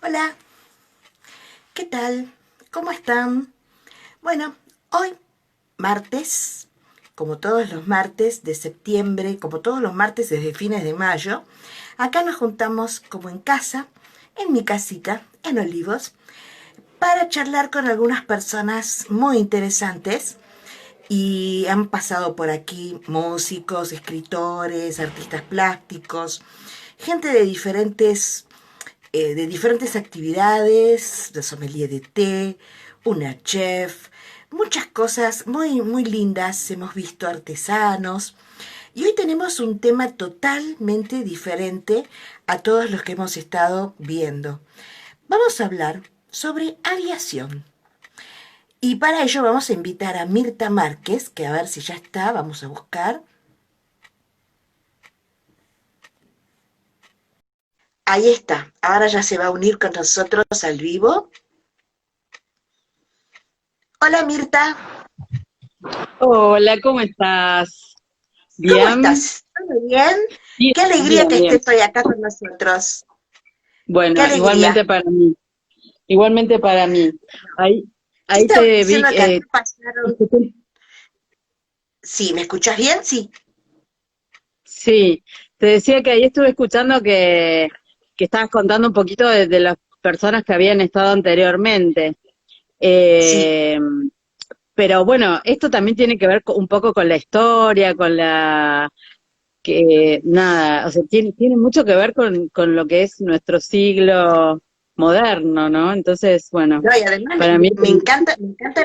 Hola, ¿qué tal? ¿Cómo están? Bueno, hoy, martes, como todos los martes de septiembre, como todos los martes desde fines de mayo, acá nos juntamos como en casa, en mi casita, en Olivos, para charlar con algunas personas muy interesantes y han pasado por aquí músicos, escritores, artistas plásticos, gente de diferentes actividades, de sommelier de té, una chef, muchas cosas muy lindas, hemos visto artesanos. Y hoy tenemos un tema totalmente diferente a todos los que hemos estado viendo. Vamos a hablar sobre aviación. Y para ello vamos a invitar a Mirta Márquez, que a ver si ya está, vamos a buscar. Ahí está, ahora ya se va a unir con nosotros al vivo. Hola Mirta, Hola, ¿cómo estás? ¿cómo ¿Bien? estás? ¿Todo bien? Bien, Qué alegría bien, que bien. estés hoy acá con nosotros. Qué Bueno, igualmente alegría. para mí, igualmente para mí. Ahí, Te ahí estaba te vi, diciendo que acá pasaron. escuché- Sí, ¿me escuchás bien? Sí. sí, te decía que ahí estuve escuchando que estabas contando un poquito de las personas que habían estado anteriormente. Sí. Eh, pero bueno, esto también tiene que ver un poco con la historia, con la que nada, o sea, tiene mucho que ver con lo que es nuestro siglo moderno, ¿no? Entonces, bueno, No, y además para mí, me encanta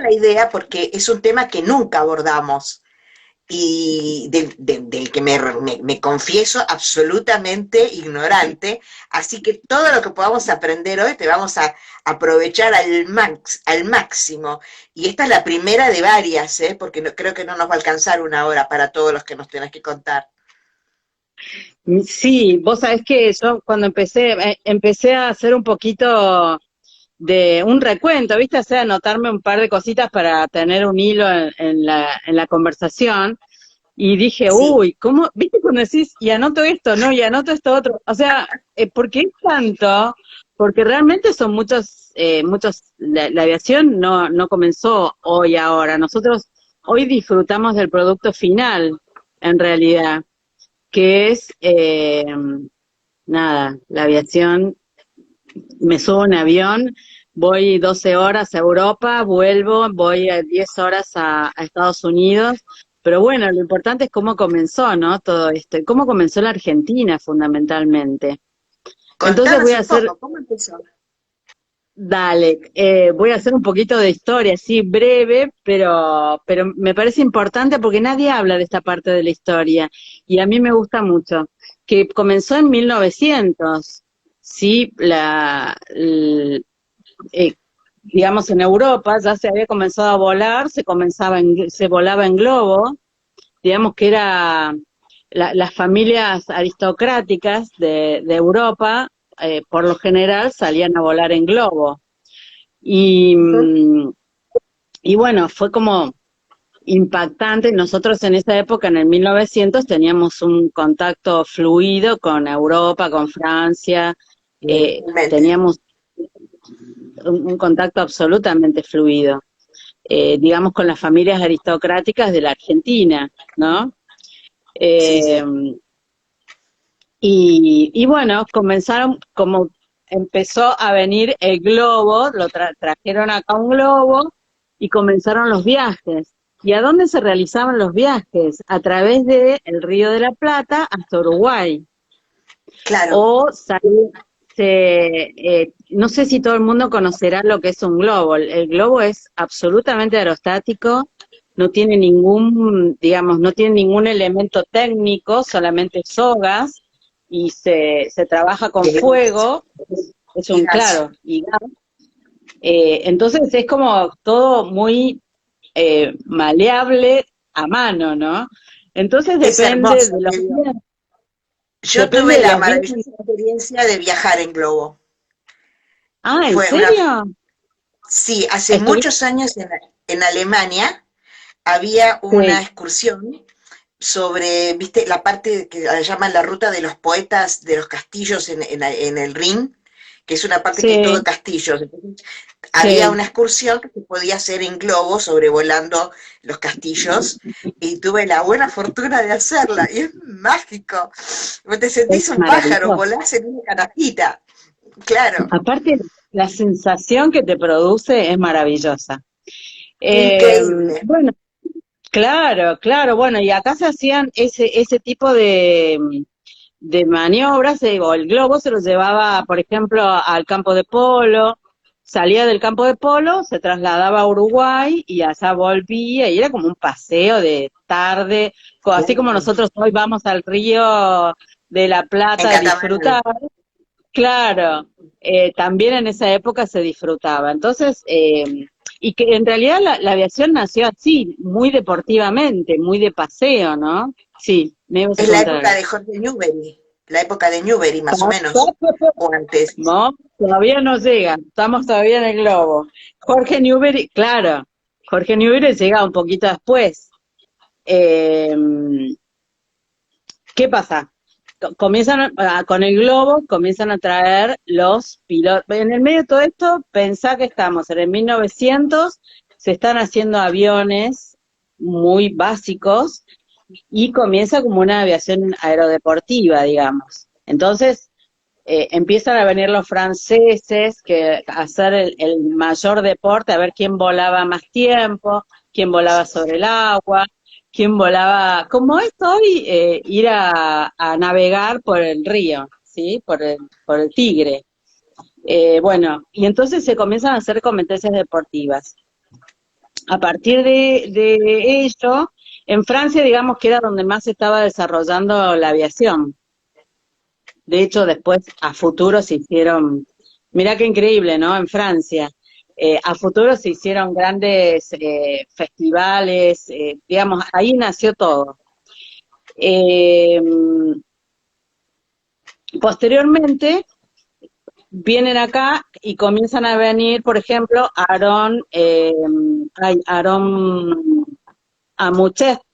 la idea porque es un tema que nunca abordamos y del que me confieso absolutamente ignorante, así que todo lo que podamos aprender hoy te vamos a aprovechar al máximo. Y esta es la primera de varias, ¿eh? Porque creo que no nos va a alcanzar una hora para todos los que nos tenés que contar. sí, vos sabés que yo cuando empecé a hacer un poquito de un recuento, ¿viste? O sea, anotarme un par de cositas para tener un hilo en la conversación. Y dije, Sí, uy, ¿cómo? ¿Viste cuando decís, y anoto esto, no? Y anoto esto otro. O sea, ¿por qué tanto? Porque realmente son la aviación no comenzó hoy ahora. Nosotros hoy disfrutamos del producto final, en realidad, que es, nada, la aviación. Me subo a un avión, voy 12 horas a Europa, vuelvo, voy a 10 horas a Estados Unidos, pero bueno, lo importante es cómo comenzó, ¿no? Todo esto, y cómo comenzó la Argentina fundamentalmente. Entonces contanos un poco, ¿cómo empezó? voy a hacer un poquito de historia, sí, breve, pero me parece importante porque nadie habla de esta parte de la historia y a mí me gusta mucho, que comenzó en 1900, sí, eh, digamos, en Europa ya se había comenzado a volar, se volaba en globo, digamos que era las familias aristocráticas de Europa, por lo general salían a volar en globo. Y, Ujú. y bueno, fue como impactante. Nosotros en esa época, en el 1900, teníamos un contacto fluido con Europa, con Francia, Realmente. teníamos un contacto absolutamente fluido, digamos, con las familias aristocráticas de la Argentina, ¿no? Sí, Eh, sí. y bueno, comenzaron como empezó a venir el globo, trajeron acá un globo y comenzaron los viajes. ¿Y a dónde se realizaban los viajes? A través del Río de la Plata hasta Uruguay. Claro. O no sé si todo el mundo conocerá lo que es un globo. El globo es absolutamente aerostático, no tiene ningún, digamos, no tiene ningún elemento técnico, solamente sogas, y se trabaja con fuego, es Y un gas. claro, y gas. Entonces es como todo muy maleable a mano, ¿no? Entonces Es hermoso, te digo. Yo depende tuve de la los días. maravillosa experiencia de viajar en globo. Ah, ¿en Fue una, serio? sí, hace ¿Estuviste? muchos años en Alemania había una Sí, excursión sobre, viste, la parte que la llaman la ruta de los poetas de los castillos en el Rin, que es una parte que es todo Sí, castillos. Entonces, había sí. una excursión que se podía hacer en globo sobrevolando los castillos y tuve la buena fortuna de hacerla y es mágico. Vos te Es sentís un pájaro, maravilloso. volás en una canastita. Claro, Aparte, la sensación que te produce es maravillosa. increíble. Bueno, claro, claro, bueno, y acá se hacían ese tipo de maniobras, o el globo se lo llevaba, por ejemplo, al campo de polo, salía del campo de polo, se trasladaba a Uruguay y allá volvía, y era como un paseo de tarde, así como Claro. nosotros hoy vamos al río de la En Plata a catamarán. disfrutar. Claro, también en esa época se disfrutaba. Entonces, y que en realidad la aviación nació así, muy deportivamente, muy de paseo, ¿no? Sí, me ibas a Es la preguntar época algo. de Jorge Newbery, la época de Newbery más o menos, o antes. No, todavía no llega, estamos todavía en el globo. Jorge Newbery, claro, Jorge Newbery llega un poquito después. Eh, ¿Qué pasa? Con el globo comienzan a traer los pilotos. En el medio de todo esto, pensá que estamos en el 1900, se están haciendo aviones muy básicos y comienza como una aviación aerodeportiva, digamos. Entonces, empiezan a venir los franceses que a hacer el mayor deporte, a ver quién volaba más tiempo, quién volaba sobre el agua, quién volaba, como es hoy, ir a navegar por el río, ¿sí? Por el Tigre. Bueno, y entonces se comienzan a hacer competencias deportivas. A partir de ello, en Francia, digamos que era donde más se estaba desarrollando la aviación. De hecho, después a futuro se hicieron, mirá qué increíble, ¿no? En Francia. A futuro se hicieron grandes festivales, digamos, ahí nació todo. Eh, Posteriormente vienen acá y comienzan a venir, por ejemplo, Aarón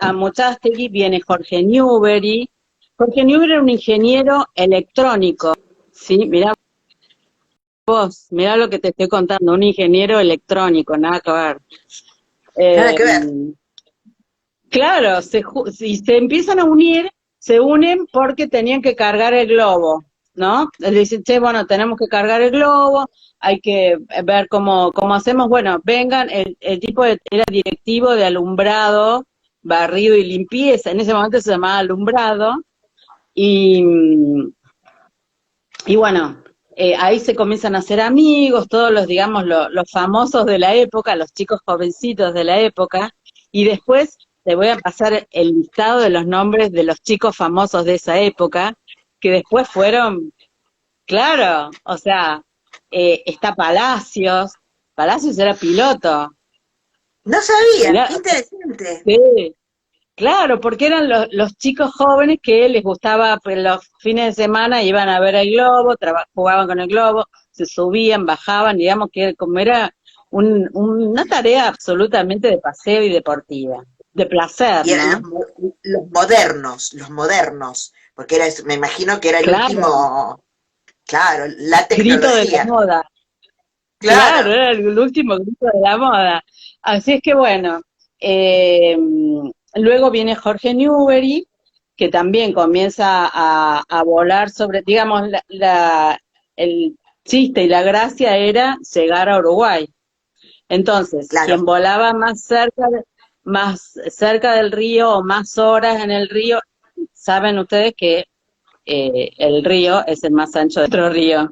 Amuchastegui, viene Jorge Newbery. Jorge Newbery era un ingeniero electrónico, ¿sí? Mirá lo que te estoy contando, un ingeniero electrónico, nada que ver. Nada Eh, que ver. claro, si se empiezan a unir, se unen porque tenían que cargar el globo, ¿no? Les dicen, che, bueno, tenemos que cargar el globo, hay que ver cómo hacemos. Bueno, vengan, el tipo era directivo de alumbrado, barrido y limpieza, en ese momento se llamaba alumbrado, y, y bueno, ahí se comienzan a hacer amigos, todos los, digamos, los famosos de la época, los chicos jovencitos de la época, y después te voy a pasar el listado de los nombres de los chicos famosos de esa época, que después fueron, claro, o sea, está Palacios, Palacios era piloto, No sabía, mirá, qué interesante. sí, claro, porque eran los chicos jóvenes que les gustaba pues, los fines de semana, iban a ver el globo, jugaban con el globo, se subían, bajaban, digamos que como era una tarea absolutamente de paseo y deportiva, de placer, Y eran ¿no? los modernos, porque era, me imagino que era el Claro, último, claro, la grito de la tecnología. moda, claro, Claro, era el último grito de la moda. Así es que bueno, eh, luego viene Jorge Newbery, que también comienza a volar sobre, digamos, el chiste y la gracia era llegar a Uruguay. Entonces, claro. quien volaba más cerca del río o más horas en el río, saben ustedes que el río es el más ancho de otro río.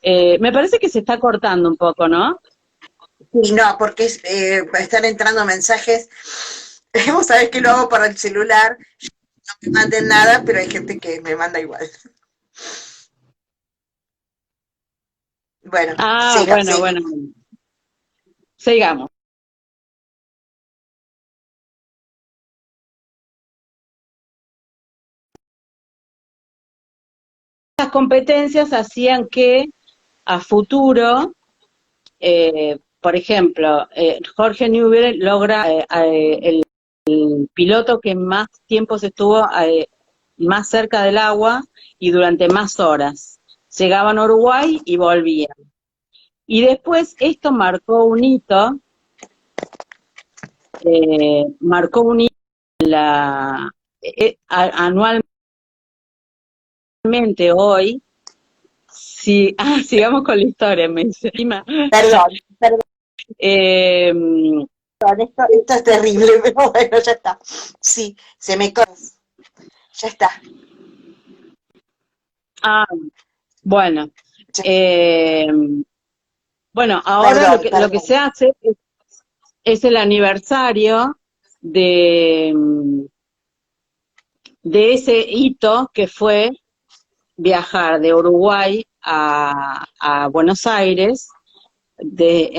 Me parece que se está cortando un poco, ¿no? Y no, porque están entrando mensajes. Vos sabés que lo hago para el celular, no me manden nada, pero hay gente que me manda igual. Bueno, Ah, siga, bueno, siga. bueno, sigamos. Las competencias hacían que a futuro, por ejemplo, Jorge Newbery logra el piloto que más tiempo se estuvo más cerca del agua y durante más horas. Llegaban a Uruguay y volvían. Y después esto marcó un hito anualmente hoy. Sí, sigamos con la historia, me dice. Perdón, perdón, Eh, esto es terrible, pero bueno, ya está. Sí, se me corta. Ya está. ah, bueno, Ya- eh, bueno, ahora Perdón, lo que perdón. se hace es el aniversario de, de ese hito que fue viajar de Uruguay a Buenos Aires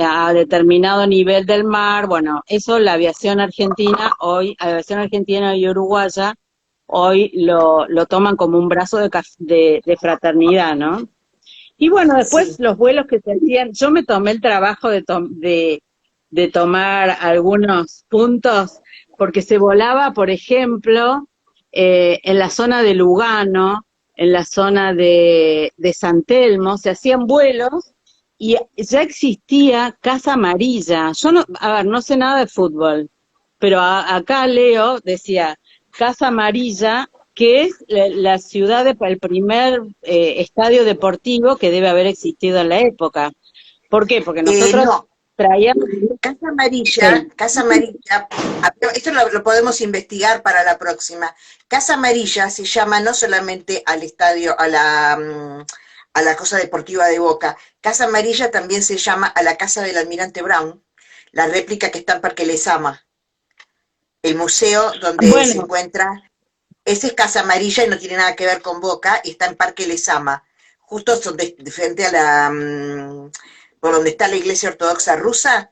a determinado nivel del mar. Bueno, eso la aviación argentina y uruguaya, hoy lo toman como un brazo de fraternidad, ¿no? Y bueno, después Sí. los vuelos que se hacían, yo me tomé el trabajo de tomar algunos puntos, porque se volaba, por ejemplo, en la zona de Lugano, en la zona de San Telmo, se hacían vuelos y ya existía Casa Amarilla. Yo no, a ver, no sé nada de fútbol, pero acá Leo decía Casa Amarilla, que es la ciudad, el primer estadio deportivo que debe haber existido en la época. ¿Por qué? Porque nosotros No, traíamos el... Casa Amarilla, esto lo podemos investigar para la próxima. Casa Amarilla se llama no solamente al estadio, a la cosa deportiva de Boca, Casa Amarilla también se llama a la casa del Almirante Brown, la réplica que está en Parque Lezama, el museo donde se Bueno, encuentra, ese es Casa Amarilla y no tiene nada que ver con Boca, y está en Parque Lezama, justo de frente a por donde está la iglesia ortodoxa rusa.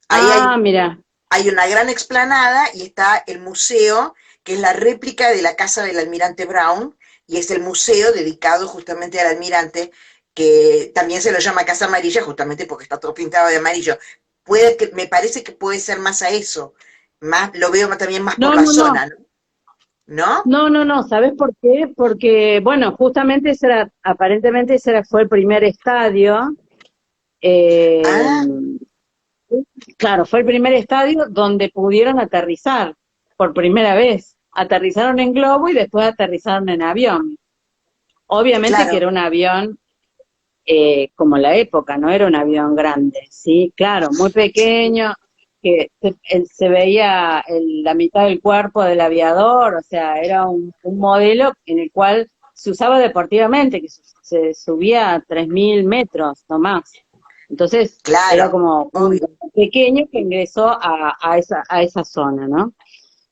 Ahí mira, hay una gran explanada y está el museo, que es la réplica de la casa del almirante Brown, y es el museo dedicado justamente al almirante, que también se lo llama Casa Amarilla justamente porque está todo pintado de amarillo. Me parece que puede ser más a eso, más, lo veo también más por no, la no, no, zona, ¿no? ¿No? no, no, no, ¿sabes por qué? Porque, bueno, justamente aparentemente fue el primer estadio, eh, Ah, claro, fue el primer estadio donde pudieron aterrizar por primera vez. Aterrizaron en globo y después aterrizaron en avión. Obviamente que claro. era un avión como la época, no era un avión grande, sí, claro, muy pequeño, que se veía la mitad del cuerpo del aviador, o sea, era un modelo en el cual se usaba deportivamente, que se subía a 3.000 metros, no más. Entonces, era Claro, como un obvio. pequeño que ingresó a esa zona, ¿no?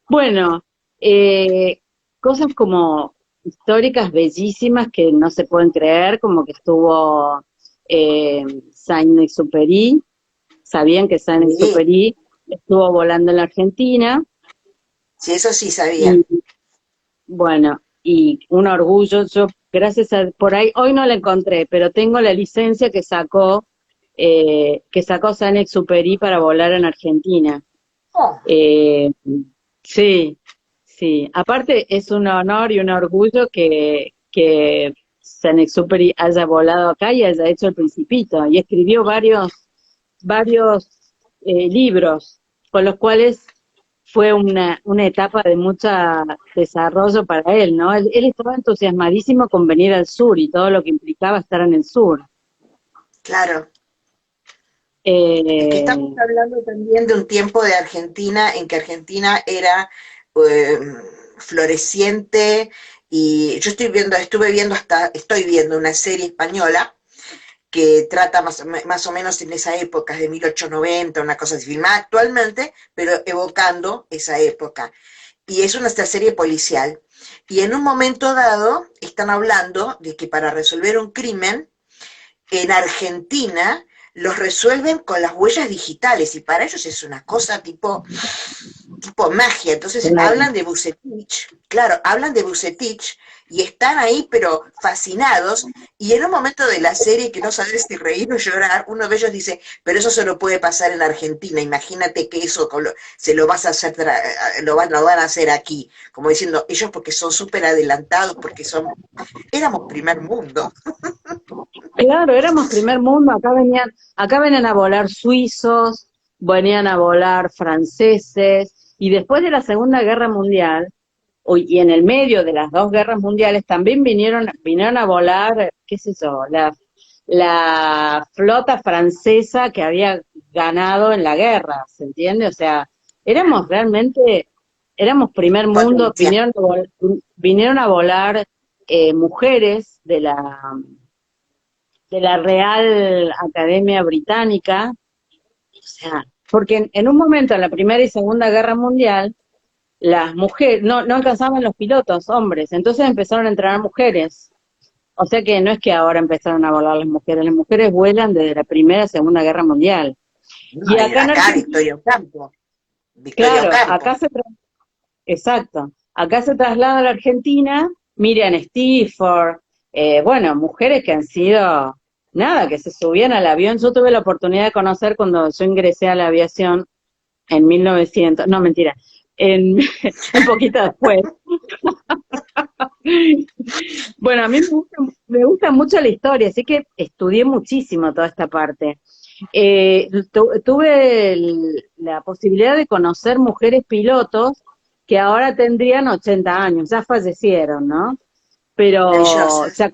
Bueno, eh, cosas como históricas bellísimas que no se pueden creer, como que estuvo Saint-Exupéry, sabían que Sí, Saint-Exupéry estuvo volando en la Argentina, sí, eso sí sabía. y bueno, y un orgullo, yo gracias a, por ahí, hoy no la encontré, pero tengo la licencia que sacó Saint-Exupéry para volar en Argentina. Oh, Eh, sí, sí. Aparte es un honor y un orgullo que Saint-Exupéry haya volado acá y haya hecho El Principito. Y escribió varios libros, con los cuales fue una etapa de mucho desarrollo para él, ¿no? Él estaba entusiasmadísimo con venir al sur y todo lo que implicaba estar en el sur. claro. Es que estamos Eh, hablando también de un tiempo de Argentina en que Argentina era eh, floreciente y yo estoy viendo una serie española que trata más o menos en esa época, de 1890, una cosa así, filmada actualmente, pero evocando esa época. Y es una serie policial. Y en un momento dado están hablando de que para resolver un crimen en Argentina los resuelven con las huellas digitales y para ellos es una cosa tipo tipo magia. Entonces Claro. hablan de Bucetich, claro, hablan de Bucetich y están ahí pero fascinados y en un momento de la serie que no sabes si reír o llorar, uno de ellos dice, pero eso solo puede pasar en Argentina, imagínate que eso se lo vas a hacer, lo van a hacer aquí, como diciendo, ellos porque son súper adelantados, porque éramos primer mundo. Claro, éramos primer mundo, acá venían a volar suizos, venían a volar franceses, y después de la Segunda Guerra Mundial, y en el medio de las dos guerras mundiales, también vinieron a volar, qué sé yo, la flota francesa que había ganado en la guerra, ¿se entiende? O sea, éramos realmente, éramos primer mundo, Potencia. vinieron a volar mujeres de la Real Academia Británica, o sea, porque en un momento en la Primera y Segunda Guerra Mundial, las mujeres, no alcanzaban los pilotos, hombres, entonces empezaron a entrenar mujeres. O sea que no es que ahora empezaron a volar las mujeres vuelan desde la Primera y Segunda Guerra Mundial. No, Y acá en acá Argentina, Victoria Ocampo. Victoria claro, Ocampo. exacto, acá se traslada a la Argentina Miriam Stifford, bueno, mujeres que han sido, nada, que se subían al avión. Yo tuve la oportunidad de conocer cuando yo ingresé a la aviación en 1900, no, mentira, en, un poquito después. Bueno, a mí me gusta mucho la historia, así que estudié muchísimo toda esta parte. Tuve la posibilidad de conocer mujeres pilotos que ahora tendrían 80 años, ya fallecieron, ¿no? Pero Maravillosas.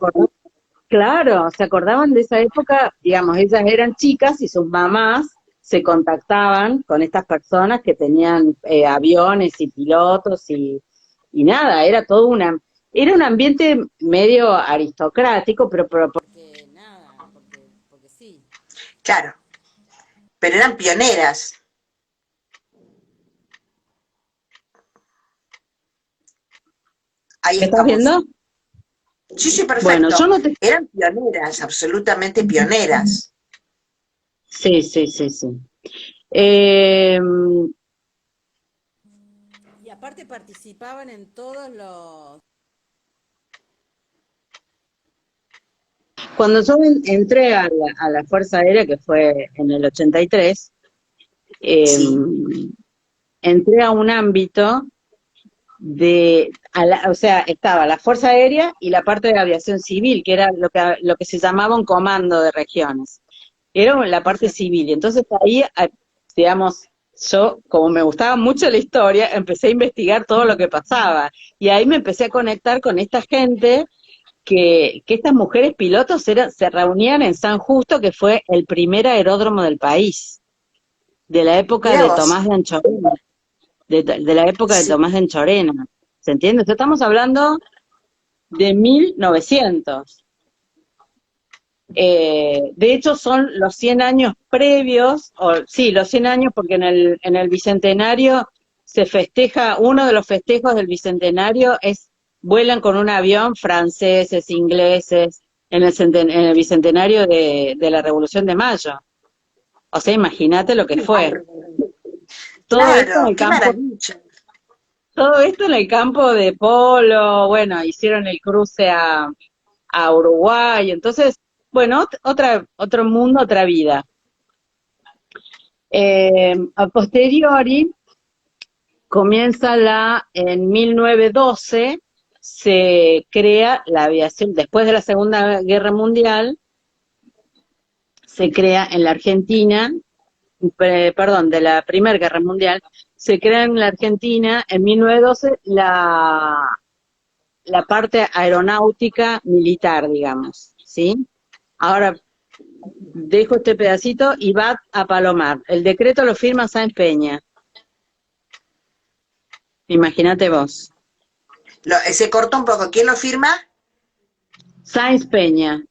claro, se acordaban de esa época, digamos, ellas eran chicas y sus mamás se contactaban con estas personas que tenían aviones y pilotos y nada, era un ambiente medio aristocrático, pero porque nada, porque sí. Claro, pero eran pioneras. Ahí ¿Me estás estamos. viendo? Sí, sí, Bueno, yo perfecto. no te... Eran pioneras, absolutamente pioneras. Sí, sí, sí, sí. Eh, y aparte participaban en todos los... Cuando yo entré a la Fuerza Aérea, que fue en el 83, eh, Sí, entré a un ámbito o sea, estaba la Fuerza Aérea y la parte de aviación civil, que era lo que se llamaba un comando de regiones. Era la parte civil. Y entonces ahí, digamos, yo, como me gustaba mucho la historia, empecé a investigar todo lo que pasaba. Y ahí me empecé a conectar con esta gente que estas mujeres pilotos se reunían en San Justo, que fue el primer aeródromo del país, de la época mira de vos. Tomás de Anchorena, de la época de Sí, Tomás de Anchorena. ¿Se entiende? Entonces, estamos hablando de 1900. De hecho, son los 100 años previos, o sí, los 100 años, porque en el Bicentenario se festeja, uno de los festejos del Bicentenario vuelan con un avión franceses, ingleses, en el Bicentenario de la Revolución de Mayo. O sea, imagínate lo que qué fue. bárbaro. Todo esto en Claro, el qué campo, maravilla. todo esto en el campo de polo, bueno, hicieron el cruce a Uruguay, entonces, bueno, otro mundo, otra vida. A posteriori, en 1912, se crea la aviación, después de la Segunda Guerra Mundial, se crea en la Argentina, perdón, de la Primera Guerra Mundial, se crea en la Argentina en 1912 la parte aeronáutica militar, digamos, ¿sí? Ahora dejo este pedacito y va a Palomar. El decreto lo firma Sáenz Peña. Imagínate vos. Se cortó un poco. ¿Quién lo firma? Sáenz Peña,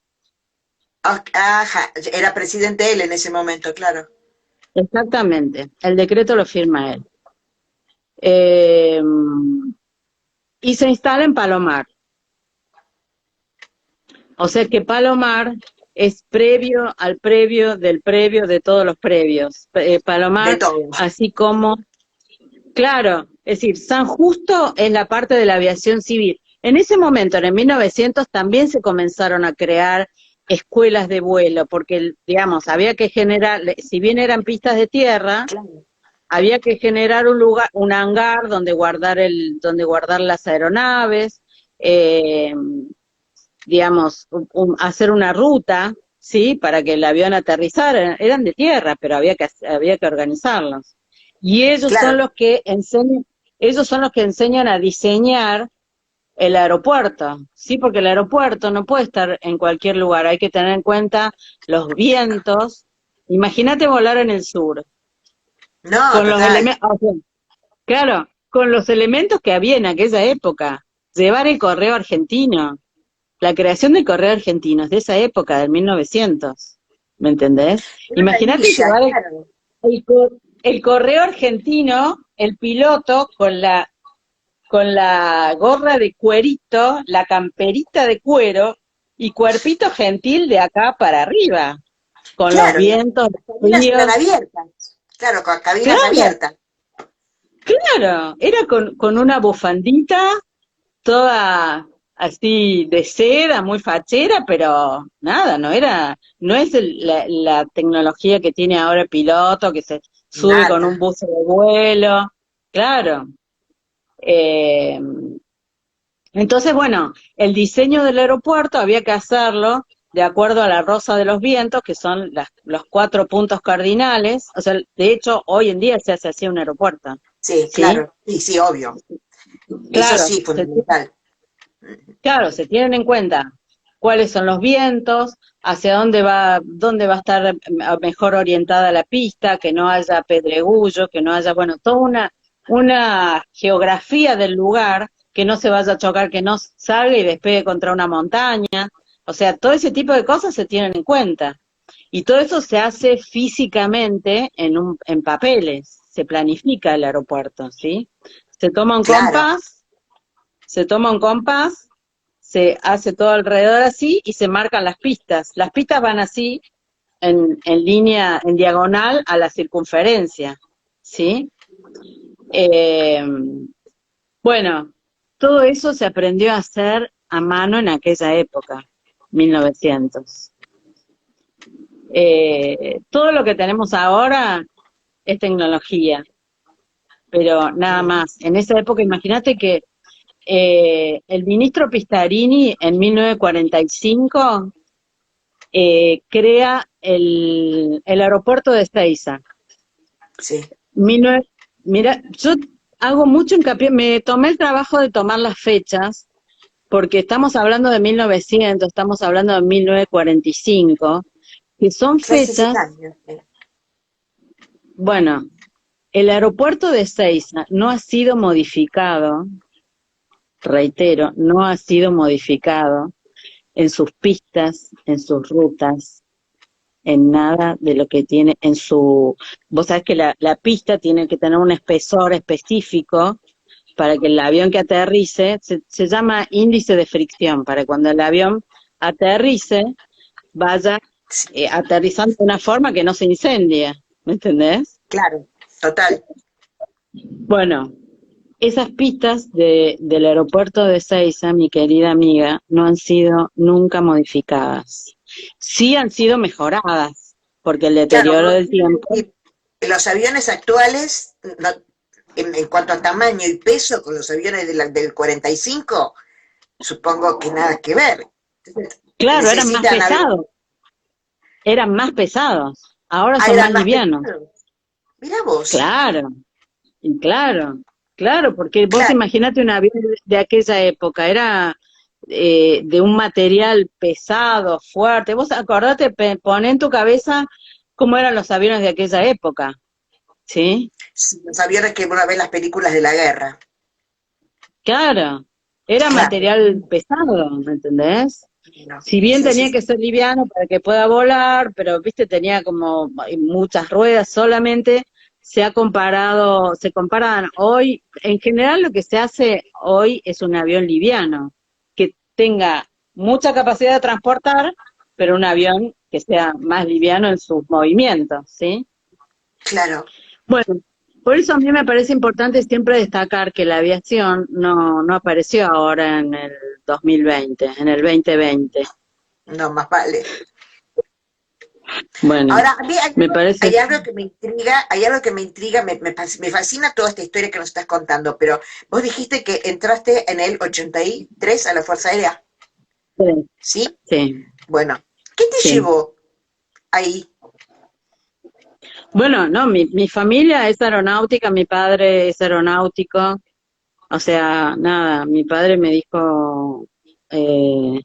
Ajá, era presidente él en ese momento, claro. exactamente. El decreto lo firma él. Eh, y se instala en Palomar. O sea que Palomar es previo al previo del previo de todos los previos. De Palomar, todos. así como claro, es decir, San Justo es la parte de la aviación civil. En ese momento, en el 1900, también se comenzaron a crear escuelas de vuelo, porque, digamos, había que generar, si bien eran pistas de tierra, Claro. había que generar un lugar, un hangar donde guardar las aeronaves, eh, digamos, hacer una ruta, sí, para que el avión aterrizara. Eran de tierra, pero había que organizarlos. Y Claro, ellos son los que enseñan a diseñar el aeropuerto, sí, porque el aeropuerto no puede estar en cualquier lugar, hay que tener en cuenta los vientos. Imagínate volar en el sur, no, con los total. elementos, claro, con los elementos que había en aquella época. Llevar el correo argentino, la creación del correo argentino es de esa época, del 1900, ¿me entendés? Una Imagínate maravilla, llevar claro. el, co- el correo argentino, el piloto con la gorra de cuerito, la camperita de cuero y cuerpito gentil de acá para arriba, con los Claro, y vientos, las los cabinas eran fríos. abiertas. Claro, con cabinas Claro, abiertas. claro, era con una bufandita toda así de seda, muy fachera, pero nada, no es la tecnología que tiene ahora el piloto, que se sube con un Nada. buzo de vuelo, claro. Eh, entonces, bueno, el diseño del aeropuerto había que hacerlo de acuerdo a la rosa de los vientos, que son los 4 puntos cardinales. O sea, de hecho, hoy en día se hace así un aeropuerto, Sí, ¿sí? claro. Sí, sí, obvio. Eso Claro, sí, fundamental. claro, se tienen en cuenta cuáles son los vientos, hacia dónde va a estar mejor orientada la pista, que no haya pedregullo, que no haya, bueno, toda una geografía del lugar, que no se vaya a chocar, que no salga y despegue contra una montaña. O sea, todo ese tipo de cosas se tienen en cuenta. Y todo eso se hace físicamente en papeles, se planifica el aeropuerto, ¿sí? Se toma un Claro. compás, se toma un compás, se hace todo alrededor así y se marcan las pistas. Las pistas van así, en línea, en diagonal a la circunferencia, ¿sí? Eh, bueno, todo eso se aprendió a hacer a mano en aquella época, 1900. Todo lo que tenemos ahora es tecnología, pero nada Mm. más. En esa época, imagínate que el ministro Pistarini en 1945 crea el aeropuerto de Ezeiza. Sí. 19 Mira, yo hago mucho hincapié, me tomé el trabajo de tomar las fechas, porque estamos hablando de 1900, estamos hablando de 1945, que son Hace 100 fechas, años. bueno, el aeropuerto de Ezeiza no ha sido modificado, reitero, no ha sido modificado en sus pistas, en sus rutas, en nada de lo que tiene en su... Vos sabés que la pista tiene que tener un espesor específico para que el avión que aterrice, se llama índice de fricción, para cuando el avión aterrice, vaya Sí, aterrizando de una forma que no se incendie, ¿me entendés? claro, total. Bueno, esas pistas del aeropuerto de Ezeiza, mi querida amiga, no han sido nunca modificadas. Sí han sido mejoradas, porque el Claro, deterioro vos del querés tiempo, decir que los aviones actuales, en cuanto a tamaño y peso con los aviones del 45, supongo que nada que ver. Entonces, claro, necesitan aviones. eran más pesados, ahora Ah, son más eran más livianos. pesados. Mirá vos. Claro, y claro, porque vos Claro, imaginate un avión de aquella época, era de un material pesado, fuerte. Vos acordate, poné en tu cabeza cómo eran los aviones de aquella época, ¿sí? sí, los aviones que uno ve en las películas de la guerra. Claro, era Claro, material pesado, ¿me entendés? no. Si bien Sí, sí, tenía sí. que ser liviano para que pueda volar, pero viste, tenía como muchas ruedas, solamente se comparan hoy, en general lo que se hace hoy es un avión liviano, que tenga mucha capacidad de transportar, pero un avión que sea más liviano en sus movimientos, ¿sí? Claro. Bueno, Por eso a mí me parece importante siempre destacar que la aviación no apareció ahora en el 2020, en el 2020. No, más vale. Bueno, Ahora, a mí me parece, hay algo que me intriga, me fascina toda esta historia que nos estás contando, pero vos dijiste que entraste en el 83 a la Fuerza Aérea, sí, ¿sí? sí, Bueno, ¿qué te sí. llevó ahí? Bueno, no, mi familia es aeronáutica, mi padre es aeronáutico, o sea, nada, mi padre me dijo, eh,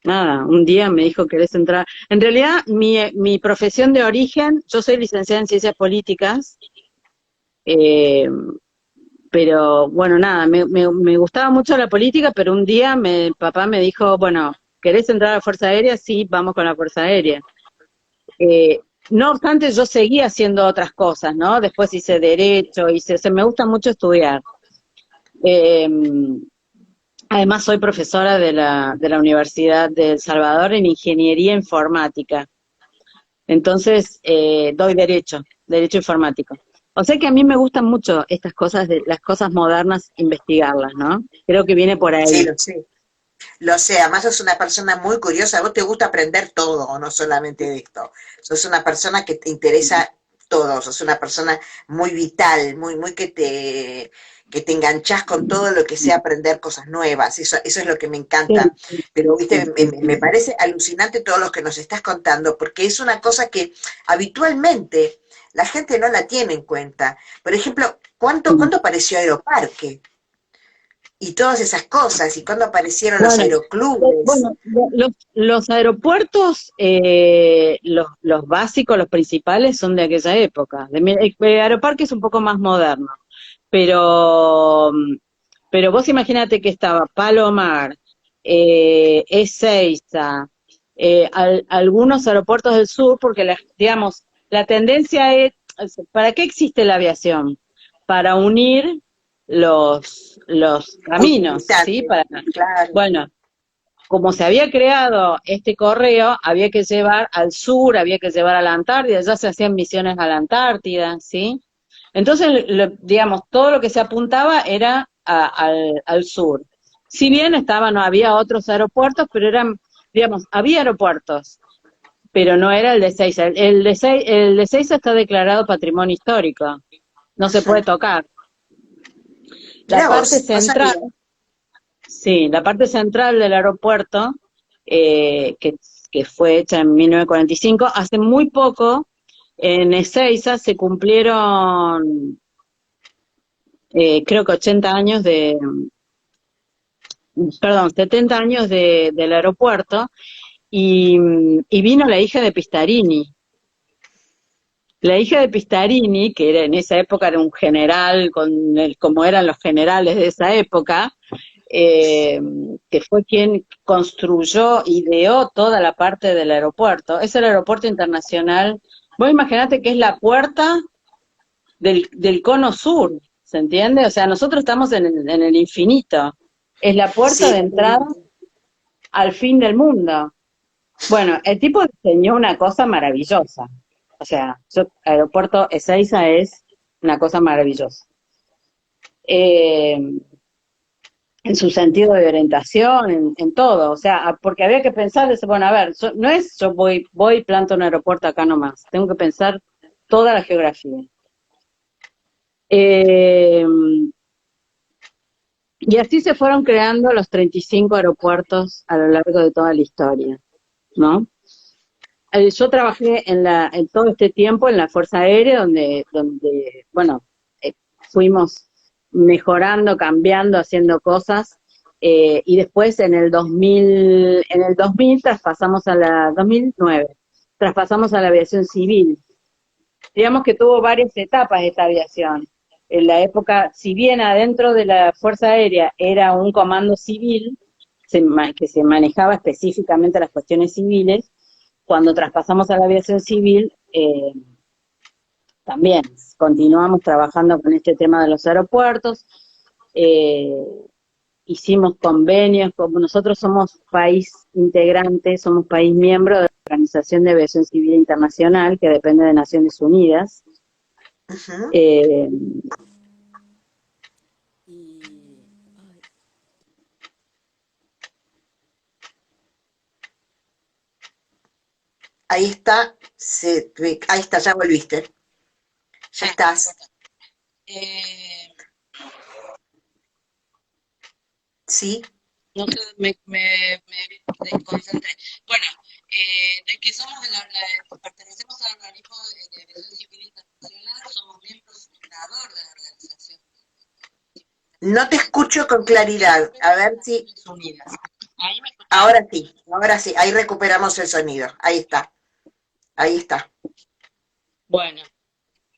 nada, un día me dijo, ¿querés entrar? En realidad, mi profesión de origen, yo soy licenciada en Ciencias Políticas, eh, pero bueno, nada, me gustaba mucho la política, pero un día papá me dijo, bueno, ¿querés entrar a la Fuerza Aérea? Sí, vamos con la Fuerza Aérea. Eh, no obstante, yo seguía haciendo otras cosas, ¿no? Después hice Derecho, o sea, me gusta mucho estudiar. Eh, Además, soy profesora de la Universidad de El Salvador en Ingeniería Informática. Entonces, doy derecho informático. O sea que a mí me gustan mucho estas cosas, las cosas modernas, investigarlas, ¿no? Creo que viene por Sí, ahí. lo sé. Lo sé, además sos una persona muy curiosa, a vos te gusta aprender todo, no solamente de esto. Sos una persona que te interesa todo, sos una persona muy vital, muy que te enganchás con todo lo que sea aprender cosas nuevas, eso es lo que me Sí, encanta. Pero, sí, viste, sí, me sí. parece alucinante todo lo que nos estás contando, porque es una cosa que habitualmente la gente no la tiene en cuenta. Por ejemplo, ¿cuánto apareció Aeroparque? Y todas esas cosas, y cuándo aparecieron los Bueno, aeroclubes. los aeropuertos, los básicos, los principales, son de aquella época. Aeroparque es un poco más moderno, pero, pero vos imagínate que estaba Palomar, Ezeiza, algunos aeropuertos del sur, porque digamos, la tendencia es, ¿para qué existe la aviación? Para unir los Muy caminos, ¿sí? distante, claro. Bueno, como se había creado este correo, había que llevar al sur, había que llevar a la Antártida, ya se hacían misiones a la Antártida, ¿sí? Entonces, digamos, todo lo que se apuntaba era al sur. Si bien no había otros aeropuertos, pero eran, digamos, había aeropuertos, pero no era el de Ezeiza. El de Ezeiza está declarado patrimonio histórico, no se puede tocar. La Mirá parte vos, no central, sabía. sí, la parte central del aeropuerto, que fue hecha en 1945, hace muy poco, en Ezeiza se cumplieron, creo que 80 años perdón, 70 años del aeropuerto, y vino la hija de Pistarini. La hija de Pistarini, que era en esa época era un general, como eran los generales de esa época, eh, que fue quien construyó, ideó toda la parte del aeropuerto. Es el aeropuerto internacional. Vos imaginate que es la puerta del cono sur, ¿se entiende? O sea, nosotros estamos en el infinito. Es la puerta de Sí, entrada totalmente. al fin del mundo. Bueno, el tipo diseñó una cosa maravillosa. O sea, aeropuerto Ezeiza es una cosa maravillosa. Eh, en su sentido de orientación, en todo, o sea, porque había que pensar, bueno, a ver, no es yo voy y planto un aeropuerto acá nomás, tengo que pensar toda la geografía. Eh, y así se fueron creando los 35 aeropuertos a lo largo de toda la historia, ¿no? Yo trabajé en todo este tiempo en la Fuerza Aérea, donde bueno, fuimos mejorando, cambiando, haciendo cosas, y después en el 2000 traspasamos a la, 2009, traspasamos a la aviación civil. Digamos que tuvo varias etapas esta aviación. En la época, si bien adentro de la Fuerza Aérea era un comando civil, que se manejaba específicamente las cuestiones civiles, cuando traspasamos a la aviación civil, también continuamos trabajando con este tema de los aeropuertos, eh, hicimos convenios, como nosotros somos país integrante, somos país miembro de la Organización de Aviación Civil Internacional, que depende de Naciones Unidas, Ujú. Eh, y, ay, Ahí está, ahí está, ya volviste. Ya no estás. importa. Eh, Sí. no sé, me desconcentré. Bueno, de que pertenecemos al organismo de aviación civil internacional, somos miembros fundador de la organización No te internacional escucho con y claridad. después A de las ver si. Naciones Unidas. ¿Ahí me escuchás? Ahora sí, ahora sí. Ahí recuperamos el sonido. Ahí está. Ahí está. Bueno,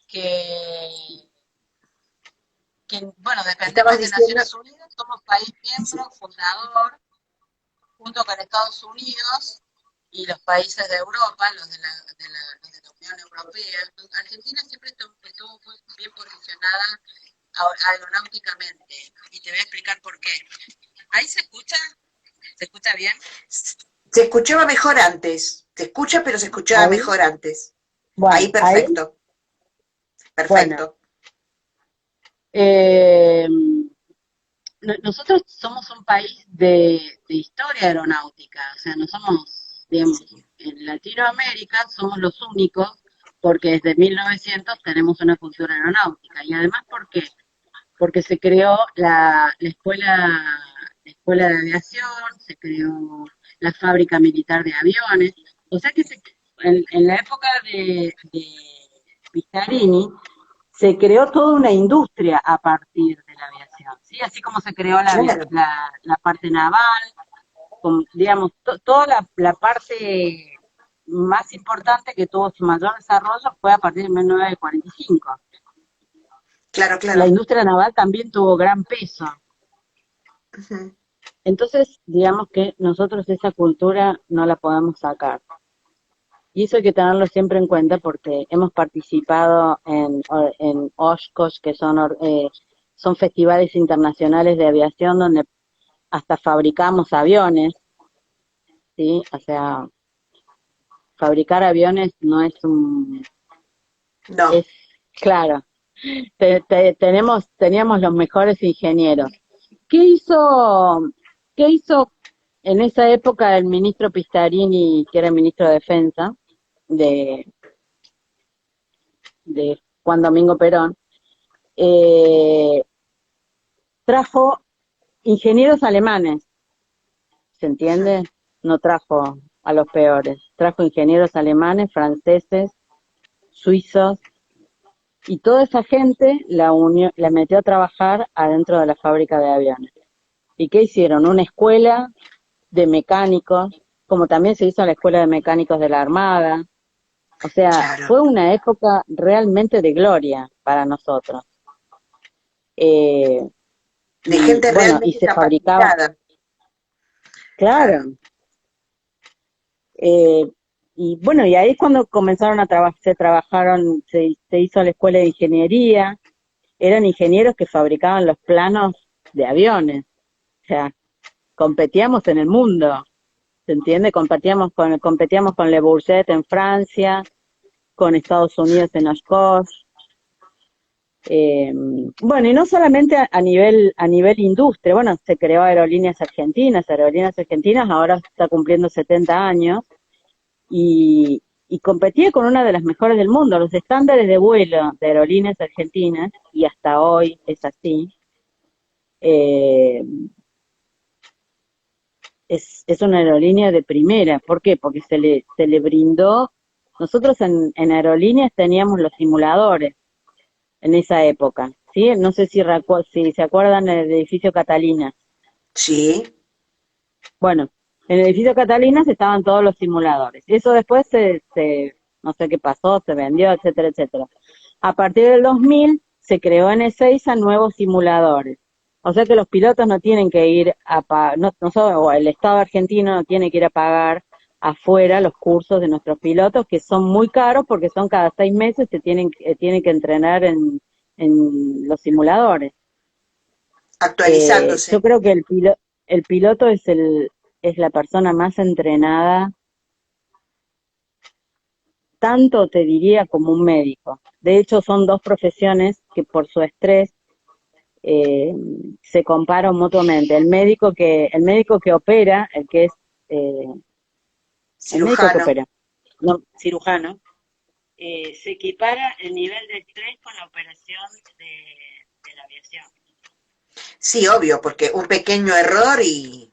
que, bueno, Estabas dependemos de diciendo. Naciones Unidas, somos país Sí. miembro fundador, junto con Estados Unidos y los países de Europa, los de la Unión Europea. Argentina siempre estuvo muy bien posicionada aeronáuticamente, y te voy a explicar por qué. ¿Ahí se escucha? ¿Se escucha bien? Se escuchaba mejor antes. Se escucha, pero se escuchaba Ahí, mejor antes. Ahí bueno, ahí, perfecto. bueno. Perfecto. eh, Nosotros somos un país de historia aeronáutica, o sea, no somos, digamos, en Latinoamérica somos los únicos, porque desde 1900 tenemos una cultura aeronáutica. Y además, ¿por qué? Porque se creó la escuela de aviación, se creó la fábrica militar de aviones, o sea que en la época de Pistarini se creó toda una industria a partir de la aviación, ¿sí? Así como se creó Claro. la parte naval, digamos, toda la parte más importante que tuvo su mayor desarrollo fue a partir de 1945. Claro, La claro. industria naval también tuvo gran peso. Ujú. Entonces, digamos que nosotros esa cultura no la podemos sacar. Y eso hay que tenerlo siempre en cuenta porque hemos participado en OSHCOS, que son festivales internacionales de aviación donde hasta fabricamos aviones, ¿sí? O sea, fabricar aviones no es No. es claro, teníamos los mejores ingenieros. ¿Qué hizo, qué hizo en esa época el ministro Pistarini, que era ministro de Defensa de, de Juan Domingo Perón? Eh, Trajo ingenieros alemanes, ¿se Ujú. entiende? No trajo a los peores, trajo ingenieros alemanes, franceses, suizos, y toda esa gente la metió a trabajar adentro de la fábrica de aviones. ¿Y qué hicieron? Una escuela de mecánicos, como también se hizo la escuela de mecánicos de la Armada. O sea, Claro. fue una época realmente de gloria para nosotros. Eh, De y gente bueno, y realmente se fabricaba, capacitada. Claro. claro. eh, y bueno, y ahí es cuando comenzaron a trabajar, se hizo la escuela de ingeniería, eran ingenieros que fabricaban los planos de aviones. O sea, competíamos en el mundo, ¿se entiende? Competíamos con Le Bourget en Francia, con Estados Unidos en Oshkosh. Bueno, y no solamente a nivel industria, bueno, se creó Aerolíneas Argentinas ahora está cumpliendo 70 años, y competía con una de las mejores del mundo. Los estándares de vuelo de Aerolíneas Argentinas, y hasta hoy es así, eh, es una aerolínea de primera. ¿Por qué? Porque se le brindó, nosotros en aerolíneas teníamos los simuladores en esa época, ¿sí? No sé si se acuerdan del edificio Catalina. Sí. Bueno, en el edificio Catalinas estaban todos los simuladores. Eso después no sé qué pasó, se vendió, etcétera, etcétera. A partir del 2000 se creó en Ezeiza nuevos simuladores. O sea que los pilotos no tienen que ir a pagar, o el Estado argentino no tiene que ir a pagar afuera los cursos de nuestros pilotos, que son muy caros porque son cada 6 meses, tienen que entrenar en los simuladores. Yo Actualizándose. creo que el piloto es la persona más entrenada, tanto te diría como un médico. De hecho, son dos profesiones que por su estrés eh, se comparan mutuamente. El médico que opera, eh, el médico que Cirujano. opera, no, cirujano, se equipara el nivel de estrés con la operación de la aviación. Sí, obvio, porque un pequeño error y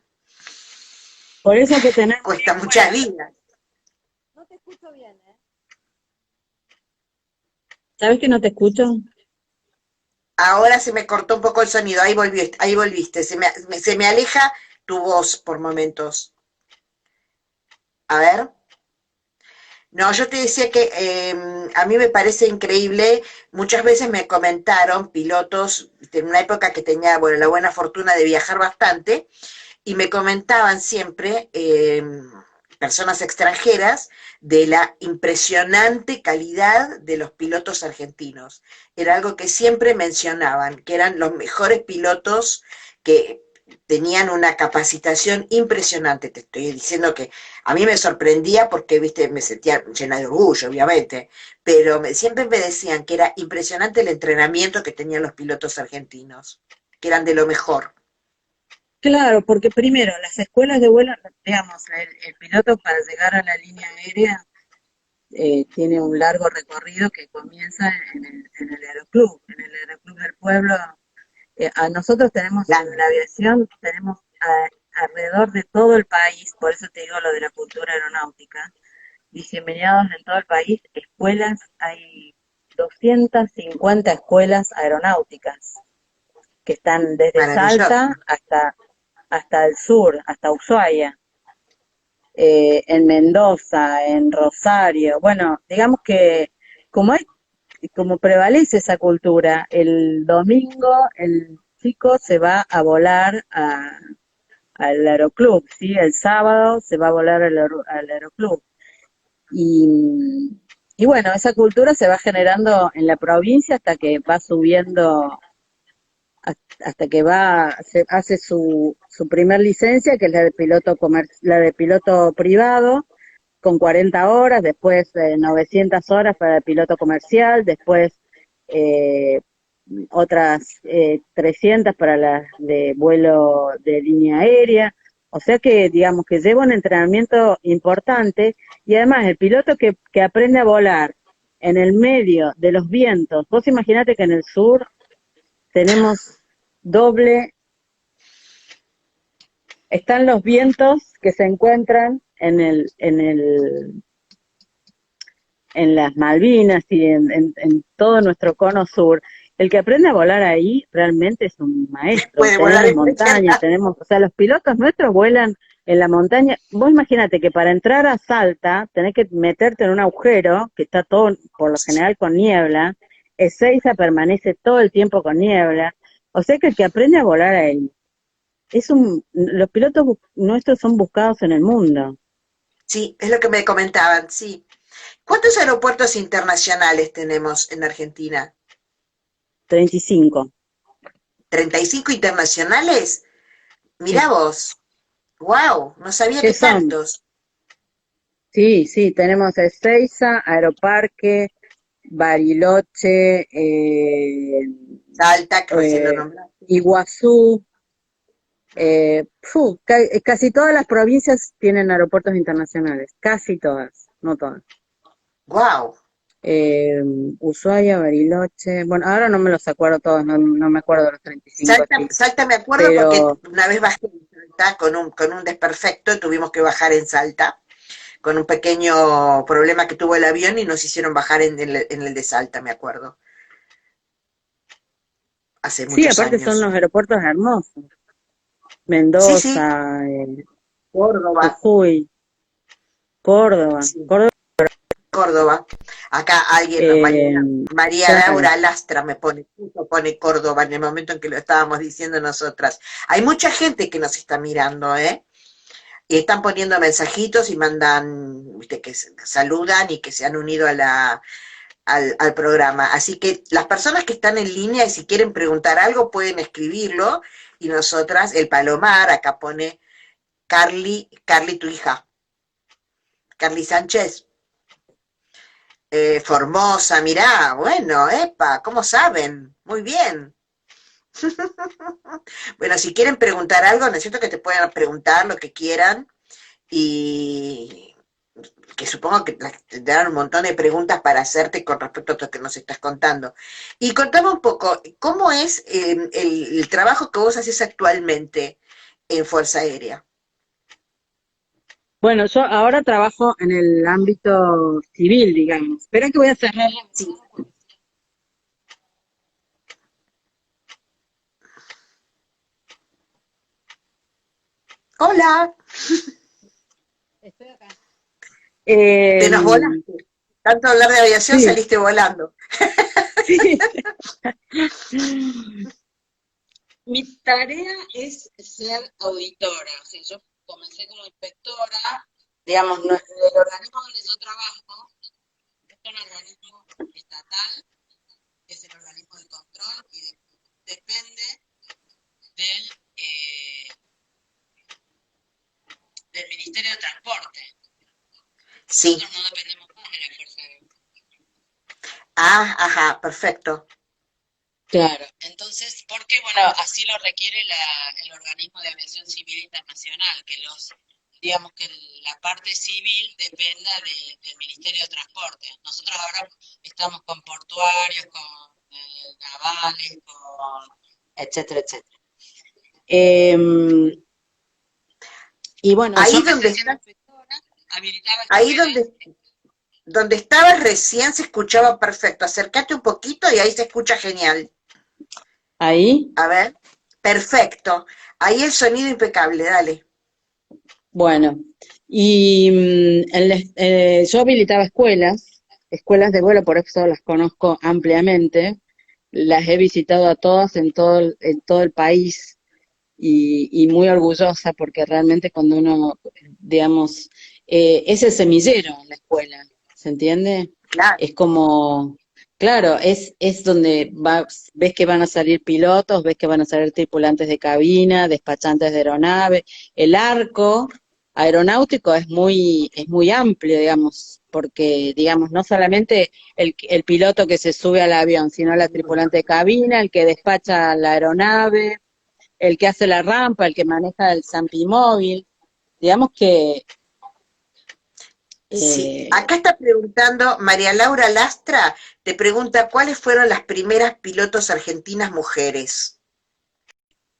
Por eso hay que tener muy cuesta en muchas cuenta. vidas. No te escucho bien, ¿eh? ¿Sabes que no te escucho? Ahora se me cortó un poco el sonido, ahí volviste. Se me aleja tu voz por momentos. A ver. No, yo te decía que a mí me parece increíble, muchas veces me comentaron pilotos, en una época que tenía, bueno, la buena fortuna de viajar bastante, y me comentaban siempre personas extranjeras de la impresionante calidad de los pilotos argentinos. Era algo que siempre mencionaban, que eran los mejores pilotos que tenían una capacitación impresionante. Te estoy diciendo que a mí me sorprendía porque, viste, me sentía llena de orgullo, obviamente, pero siempre me decían que era impresionante el entrenamiento que tenían los pilotos argentinos, que eran de lo mejor. Claro, porque primero, las escuelas de vuelo, digamos, el piloto para llegar a la línea aérea tiene un largo recorrido que comienza en el aeroclub, del pueblo. Nosotros tenemos en Claro, la aviación, tenemos alrededor de todo el país, por eso te digo lo de la cultura aeronáutica, diseminados en todo el país, escuelas, hay 250 escuelas aeronáuticas que están desde maravilloso. Salta hasta el sur, hasta Ushuaia, en Mendoza, en Rosario. Bueno, digamos que como hay, como prevalece esa cultura, el domingo el chico se va a volar al aeroclub, ¿sí? El sábado se va a volar al aeroclub. Y, y bueno, esa cultura se va generando en la provincia hasta que va subiendo, hasta que hace su primer licencia, que es la de piloto privado, con 40 horas, después 900 horas para el piloto comercial, después eh, otras 300 para las de vuelo de línea aérea. O sea que, digamos, que lleva un entrenamiento importante y además el piloto que aprende a volar en el medio de los vientos, vos imaginate que en el sur tenemos doble, están los vientos que se encuentran en las Malvinas y en todo nuestro cono sur. El que aprende a volar ahí realmente es un maestro. Puede volar Tenemos en cualquier montañas, lado. o sea, los pilotos nuestros vuelan en la montaña. Vos imagínate que para entrar a Salta tenés que meterte en un agujero que está todo por lo general con niebla. Ezeiza permanece todo el tiempo con niebla. O sea que el que aprende a volar ahí los pilotos nuestros son buscados en el mundo. Sí, es lo que me comentaban, sí. ¿Cuántos aeropuertos internacionales tenemos en Argentina? 35. 35 internacionales. Sí. Mirá vos. Wow, no sabía ¿Qué que son? tantos. Sí, sí, tenemos Ezeiza, Aeroparque, Bariloche, Salta, que recién lo eh, nombraste. Iguazú, casi todas las provincias tienen aeropuertos internacionales, casi todas, no todas. Wow. Eh, Ushuaia, Bariloche, bueno, ahora no me los acuerdo todos, no me acuerdo de los 35 Salta, así, Salta me acuerdo porque pero una vez bajé en Salta con un desperfecto, tuvimos que bajar en Salta, con un pequeño problema que tuvo el avión y nos hicieron bajar en el de Salta, me acuerdo, hace sí, muchos aparte son años. los aeropuertos hermosos, Sí, sí, Mendoza, Córdoba, Jujuy, Córdoba, sí, Córdoba, Córdoba. Acá alguien, eh, María claro. Laura Lastra me pone, justo pone Córdoba en el momento en que lo estábamos diciendo nosotras. Hay mucha gente que nos está mirando, ¿eh? Y están poniendo mensajitos y mandan, viste, que saludan y que se han unido a al programa. Así que las personas que están en línea y si quieren preguntar algo pueden escribirlo y nosotras, el Palomar, acá pone Carly tu hija, Carly Sánchez. Formosa, mirá, bueno, epa, ¿cómo saben? Muy bien. Bueno, si quieren preguntar algo, necesito que te puedan preguntar lo que quieran y que supongo que te darán un montón de preguntas para hacerte con respecto a lo que nos estás contando. Y contame un poco, ¿cómo es el trabajo que vos haces actualmente en Fuerza Aérea? Bueno, yo ahora trabajo en el ámbito civil, digamos. Espera que voy a cerrar la Sí. ventana. Hola, Estoy acá. te nos volaste. Tanto hablar de aviación Sí, saliste volando. sí. Mi tarea es ser auditora, o sea, yo comencé como inspectora, digamos, el organismo donde yo trabajo es un organismo estatal, que es el organismo de control y depende del, eh, del Ministerio de Transporte. Sí. Nosotros no dependemos más de la Fuerza Aérea. Ah, ajá, perfecto. Claro, entonces, porque bueno, así lo requiere el organismo de aviación civil internacional, que digamos que la parte civil dependa del Ministerio de Transporte. Nosotros ahora estamos con portuarios, con navales, con etcétera, etcétera. Y bueno, yo Ahí empecé donde siendo estás, inspectora, habilitaba ahí escuelas. donde estabas recién se escuchaba perfecto. Acércate un poquito y ahí se escucha genial. Ahí, A ver, perfecto. Ahí el sonido impecable, dale. bueno, y yo habilitaba escuelas de vuelo, por eso las conozco ampliamente, las he visitado a todas en todo el país y muy orgullosa porque realmente cuando uno, digamos, es el semillero en la escuela, ¿se entiende? Claro. Es como, claro, es donde ves que van a salir pilotos, ves que van a salir tripulantes de cabina, despachantes de aeronave, el arco aeronáutico es muy amplio, digamos, porque, digamos, no solamente el piloto que se sube al avión, sino la tripulante de cabina, el que despacha la aeronave, el que hace la rampa, el que maneja el Zampi móvil. Digamos que, Sí, eh, acá está preguntando María Laura Lastra, te pregunta cuáles fueron las primeras pilotos argentinas mujeres.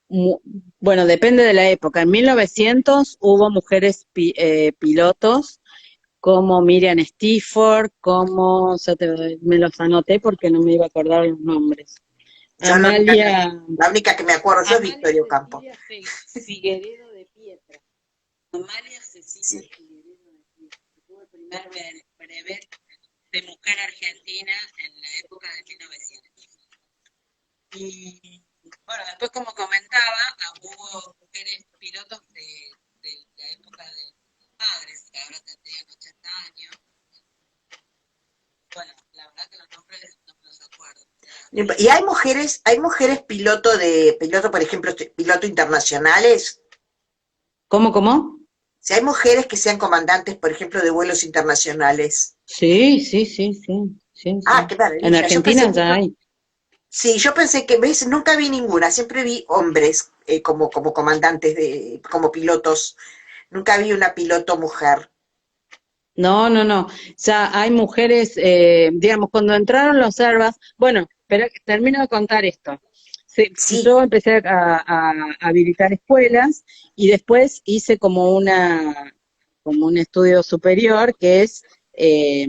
mu- bueno, depende de la época. En 1900 hubo mujeres pilotos como Miriam Stifford, como, me los anoté porque no me iba a acordar los nombres. Yo la única que, Amalia, la única que me acuerdo yo es Amalia Victorio Campo. Cecilia Figueredo de Pietra. Amalia Cecilia Sí. Figueredo de Pietra. Tuvo el primer brevet de mujer argentina en la época de 1900. Y bueno, después como comentaba, hubo mujeres pilotos de la época de mis padres, que ahora tendrían 80 años. Bueno, la verdad que los nombres no me los acuerdo. Y hay mujeres piloto, por ejemplo, piloto internacionales. ¿Cómo, cómo? Si hay mujeres que sean comandantes, por ejemplo, de vuelos internacionales. Sí, sí, sí, sí, sí, Ah, sí. qué En maravilla. Yo pensé Argentina que ya hay. sí, yo pensé que, ¿ves? Nunca vi ninguna, siempre vi hombres como comandantes como pilotos. Nunca vi una piloto mujer. No, no, no. Ya hay mujeres, digamos, cuando entraron los Airbus, bueno, pero termino de contar esto. Sí, Sí, yo empecé a habilitar escuelas y después hice como un estudio superior que es eh,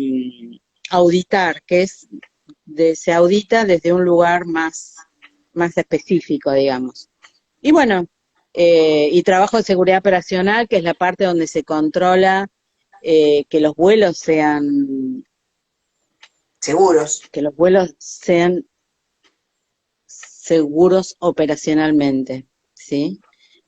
auditar, que es se audita desde un lugar más específico, digamos. Y bueno, y trabajo de seguridad operacional, que es la parte donde se controla que los vuelos seguros. sean seguros operacionalmente, ¿sí?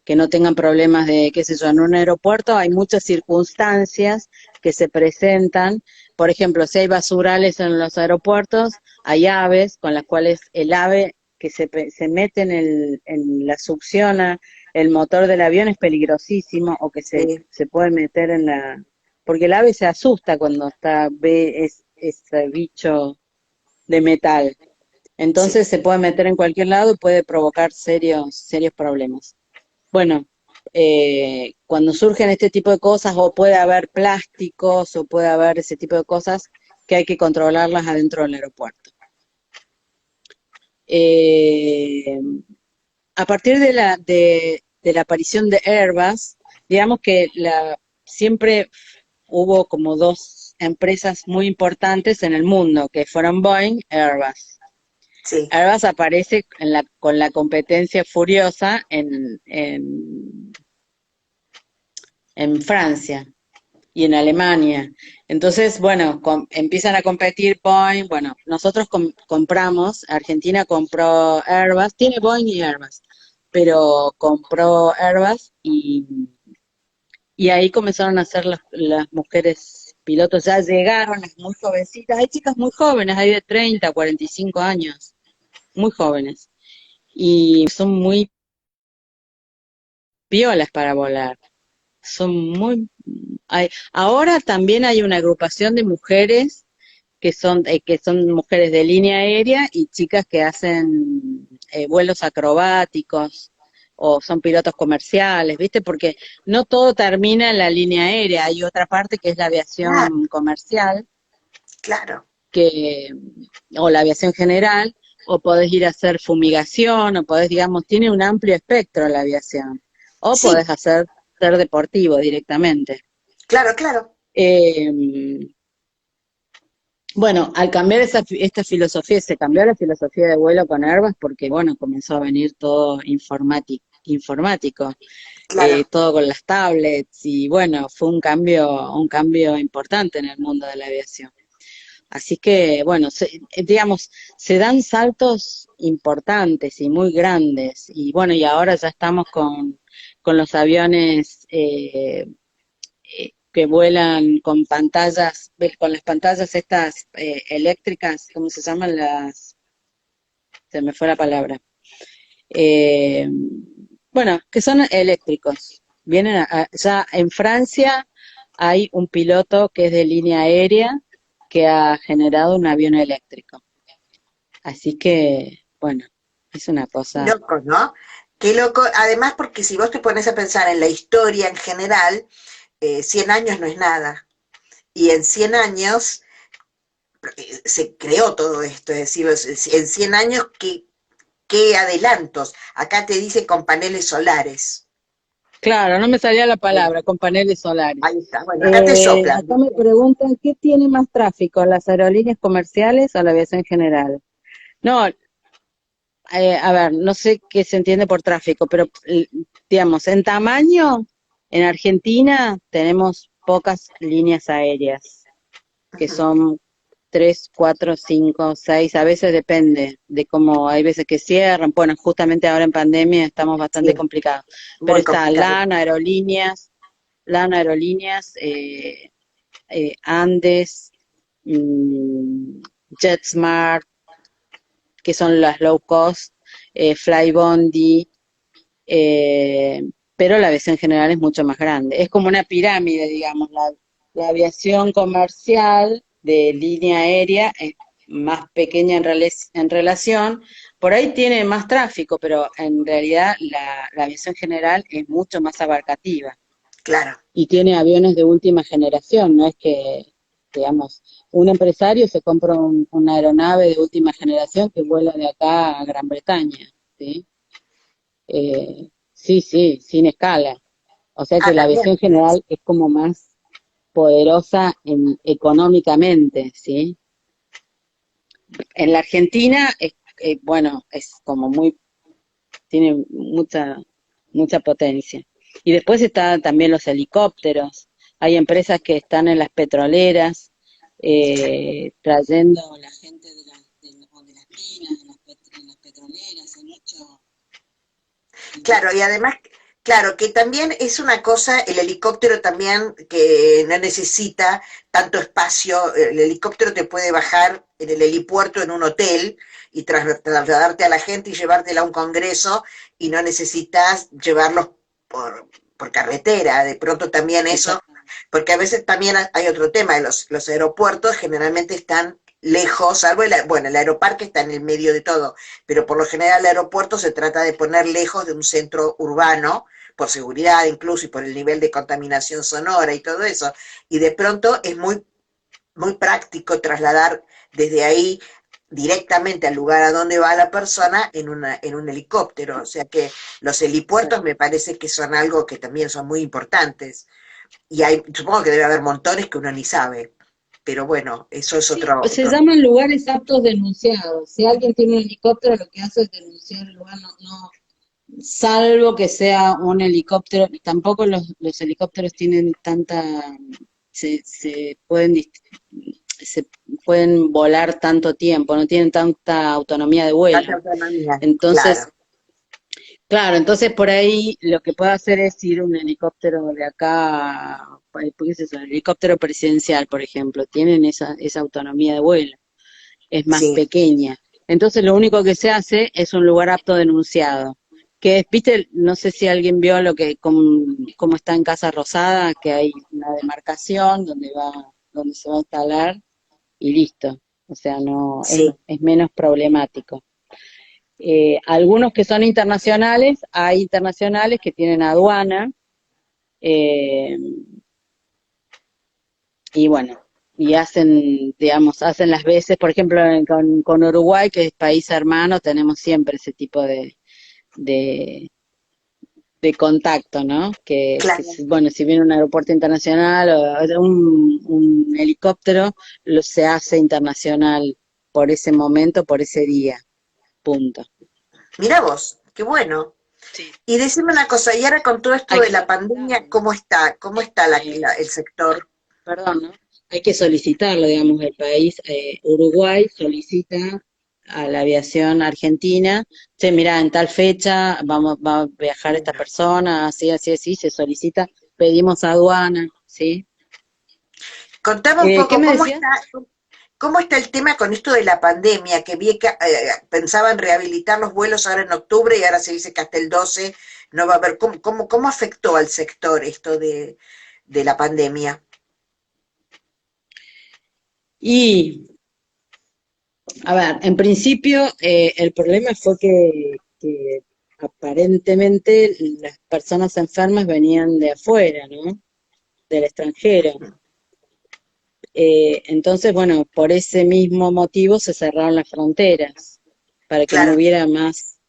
Que no tengan problemas de, qué sé yo, en un aeropuerto hay muchas circunstancias que se presentan. Por ejemplo, si hay basurales en los aeropuertos, hay aves con las cuales el ave que se mete en la succiona el motor del avión es peligrosísimo o que Sí. se puede meter porque el ave se asusta cuando ve ese bicho de metal. Sí. Entonces se puede meter en cualquier lado y puede provocar serios problemas. Bueno, cuando surgen este tipo de cosas, o puede haber plásticos, o puede haber ese tipo de cosas que hay que controlarlas adentro del aeropuerto. Eh, a partir de la aparición de Airbus, digamos que siempre hubo como dos empresas muy importantes en el mundo, que fueron Boeing y Airbus. Sí. Airbus aparece con la competencia furiosa en Francia y en Alemania. Entonces, bueno, empiezan a competir Boeing. Bueno, nosotros compramos, Argentina compró Airbus, tiene Boeing y Airbus, pero compró Airbus y ahí comenzaron a ser las mujeres pilotos, ya llegaron las muy jovencitas, hay chicas muy jóvenes, hay de 30, 45 años, muy jóvenes, y son muy piolas para volar. Son muy... ahora también hay una agrupación de mujeres que son mujeres de línea aérea y chicas que hacen vuelos acrobáticos o son pilotos comerciales, ¿viste? Porque no todo termina en la línea aérea, hay otra parte que es la Claro, aviación comercial, claro. que, o la aviación general, o podés ir a hacer fumigación, o podés, digamos, tiene un amplio espectro la aviación, o Sí, podés ser deportivo directamente. claro, claro. Eh, bueno, al cambiar esta filosofía, se cambió la filosofía de vuelo con Airbus porque, bueno, comenzó a venir todo informático, Claro. todo con las tablets y, bueno, fue un cambio importante en el mundo de la aviación. Así que, bueno, digamos, se dan saltos importantes y muy grandes. Y bueno, y ahora ya estamos con los aviones que vuelan con pantallas, con las pantallas estas eléctricas, ¿cómo se llaman las? Se me fue la palabra. Eh, bueno, que son eléctricos. Ya en Francia hay un piloto que es de línea aérea que ha generado un avión eléctrico. Así que, bueno, es una Qué cosa, loco, ¿no? Qué loco. Además, porque si vos te pones a pensar en la historia en general, 100 años no es nada. Y en 100 años se creó todo esto. Es decir, en 100 años, ¿qué adelantos? Acá te dice con paneles solares. claro, no me salía la palabra, con paneles solares. Ahí está. Bueno, acá te soplan, Acá me ¿viste? preguntan, ¿qué tiene más tráfico, las aerolíneas comerciales o la aviación general? No, a ver, no sé qué se entiende por tráfico, pero digamos, en tamaño, en Argentina tenemos pocas líneas aéreas, que Ujú. son tres, cuatro, cinco, seis, a veces depende de cómo, hay veces que cierran, bueno, justamente ahora en pandemia estamos bastante Sí, complicados, pero muy está complicado. LAN Aerolíneas, Andes, JetSmart, que son las low cost, Flybondi, eh, pero la aviación general es mucho más grande. Es como una pirámide, digamos, la aviación comercial de línea aérea es más pequeña en relación, por ahí tiene más tráfico, pero en realidad la aviación general es mucho más abarcativa Claro. y tiene aviones de última generación, no es que, digamos, un empresario se compra una aeronave de última generación que vuela de acá a Gran Bretaña, ¿sí? Sí, sí, sin escala. O sea Ah, que la también. aviación general es como más poderosa económicamente, ¿sí? En la Argentina, bueno, es como tiene mucha potencia. Y después están también los helicópteros. Hay empresas que están en las petroleras, trayendo a la gente o de las minas, en las petroleras, hay mucho. Claro, y además, claro, que también es una cosa, el helicóptero también que no necesita tanto espacio, el helicóptero te puede bajar en el helipuerto en un hotel y trasladarte a la gente y llevártela a un congreso y no necesitas llevarlos por carretera, de pronto también eso porque a veces también hay otro tema, los aeropuertos generalmente están lejos, salvo bueno, el aeroparque está en el medio de todo, pero por lo general el aeropuerto se trata de poner lejos de un centro urbano, por seguridad incluso y por el nivel de contaminación sonora y todo eso, y de pronto es muy práctico trasladar desde ahí directamente al lugar a donde va la persona en un helicóptero. O sea que los helipuertos me parece que son algo que también son muy importantes. Y supongo que debe haber montones que uno ni sabe. Pero bueno, eso es Sí, se otro. llaman lugares aptos denunciados. Si alguien tiene un helicóptero, lo que hace es denunciar el lugar, salvo que sea un helicóptero. Tampoco los helicópteros tienen se pueden, se pueden volar tanto tiempo, no tienen tanta autonomía de Tanta vuelo. autonomía, Entonces, claro. claro, entonces por ahí lo que puede hacer es ir un helicóptero de acá, ¿qué es eso? El helicóptero presidencial, por ejemplo, tienen esa autonomía de vuelo, es más Sí, pequeña. Entonces lo único que se hace es un lugar apto denunciado. Que es, viste, no sé si alguien vio cómo está en Casa Rosada, que hay una demarcación donde se va a instalar y listo. O sea, no, sí. es menos problemático. Algunos que son internacionales, hay internacionales que tienen aduana, eh, y bueno, y hacen, digamos, hacen las veces, por ejemplo, con Uruguay, que es país hermano, tenemos siempre ese tipo de, de contacto, ¿no? Claro. Bueno, si viene un aeropuerto internacional o un helicóptero, se hace internacional por ese momento, por ese día, punto. Mira vos, qué bueno. Sí, Y decime una cosa, y ahora con todo esto hay de que la solicitarlo, pandemia, ¿no? ¿cómo está? ¿Cómo está el sector? Perdón, ¿no? Hay que solicitarlo, digamos, el país, Uruguay solicita a la aviación argentina, che, mira, en tal fecha va a viajar esta persona, así, así, así, se solicita, pedimos aduana, ¿sí? Contame un ¿Qué poco, me decías? cómo está el tema con esto de la pandemia? Que vi que pensaban rehabilitar los vuelos ahora en octubre y ahora se dice que hasta el 12 no va a haber. ¿Cómo afectó al sector esto de la pandemia? Y, a ver, en principio el problema fue que aparentemente las personas enfermas venían de afuera, ¿no? Del extranjero. Entonces, bueno, por ese mismo motivo se cerraron las fronteras, para que no Claro, hubiera más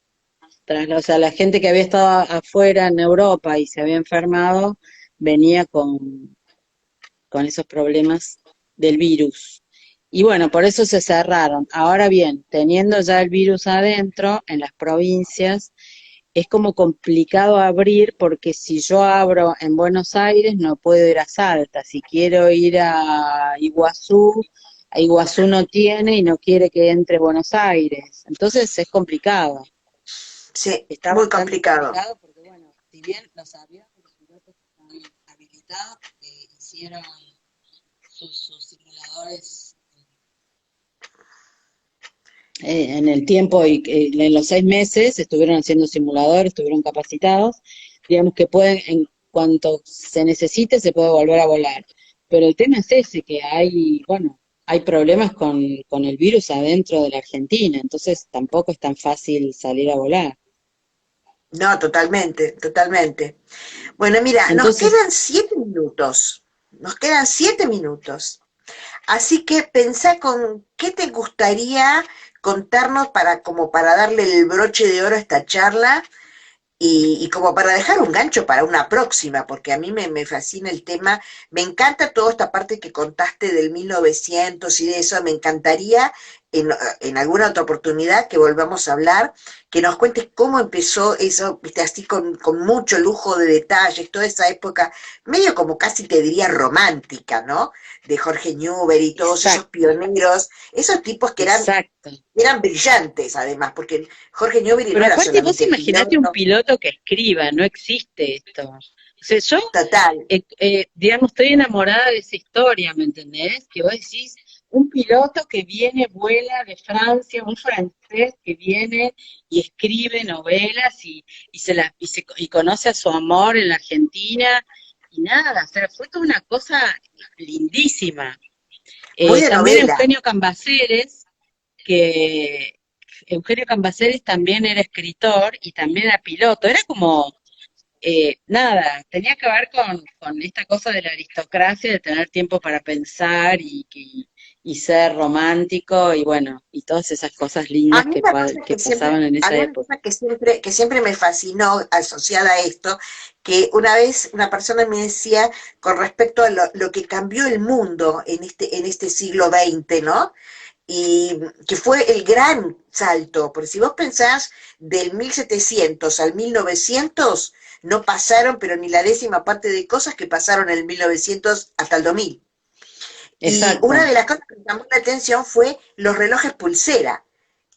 traslado. O sea, la gente que había estado afuera en Europa y se había enfermado, venía con esos problemas del virus. Y bueno, por eso se cerraron. Ahora bien, teniendo ya el virus adentro en las provincias, es como complicado abrir porque si yo abro en Buenos Aires no puedo ir a Salta. Si quiero ir a Iguazú no tiene y no quiere que entre Buenos Aires. Entonces es complicado. sí, Está muy bastante complicado. complicado porque, bueno, si bien los aviones, los pilotos están habilitados porque hicieron sus simuladores en el tiempo y en los 6 meses estuvieron haciendo simuladores, estuvieron capacitados, digamos que pueden, en cuanto se necesite, se puede volver a volar. Pero el tema es ese, que hay, bueno, hay problemas con el virus adentro de la Argentina, entonces tampoco es tan fácil salir a volar. No, totalmente, totalmente. Bueno, mira, nos Entonces, quedan 7 minutos. Nos quedan 7 minutos. Así que pensá con qué te gustaría contarnos como para darle el broche de oro a esta charla y como para dejar un gancho para una próxima, porque a mí me fascina el tema, me encanta toda esta parte que contaste del 1900 y de eso, me encantaría en alguna otra oportunidad que volvamos a hablar, que nos cuentes cómo empezó eso, viste, así con mucho lujo de detalles, toda esa época, medio como casi te diría romántica, ¿no? De Jorge Newbery y todos esos exacto, pioneros, esos tipos que exacto. eran brillantes además, porque Jorge Newbery no Pero era aparte vos solamente imaginate un piloto. piloto que escriba, no existe esto. O sea, yo, Total, digamos, estoy enamorada de esa historia, ¿me entendés? Que vos decís, un piloto que viene, vuela de Francia, un francés que viene y escribe novelas y conoce a su amor en la Argentina y nada, o sea, fue toda una cosa lindísima. Muy de También novela. Que Eugenio Cambaceres también era escritor y también era piloto, era como, nada, tenía que ver con esta cosa de la aristocracia, de tener tiempo para pensar y ser romántico y bueno, y todas esas cosas A lindas mí una cosa que pasaban en esa había una época. cosa que siempre me fascinó asociada a esto, que una vez una persona me decía con respecto a lo que cambió el mundo en este siglo XX, ¿no? Y que fue el gran salto, porque si vos pensás del 1700 al 1900, no pasaron, pero ni la décima parte de cosas que pasaron en el 1900 hasta el 2000. Y una Exacto. de las cosas que me llamó la atención fue los relojes pulsera,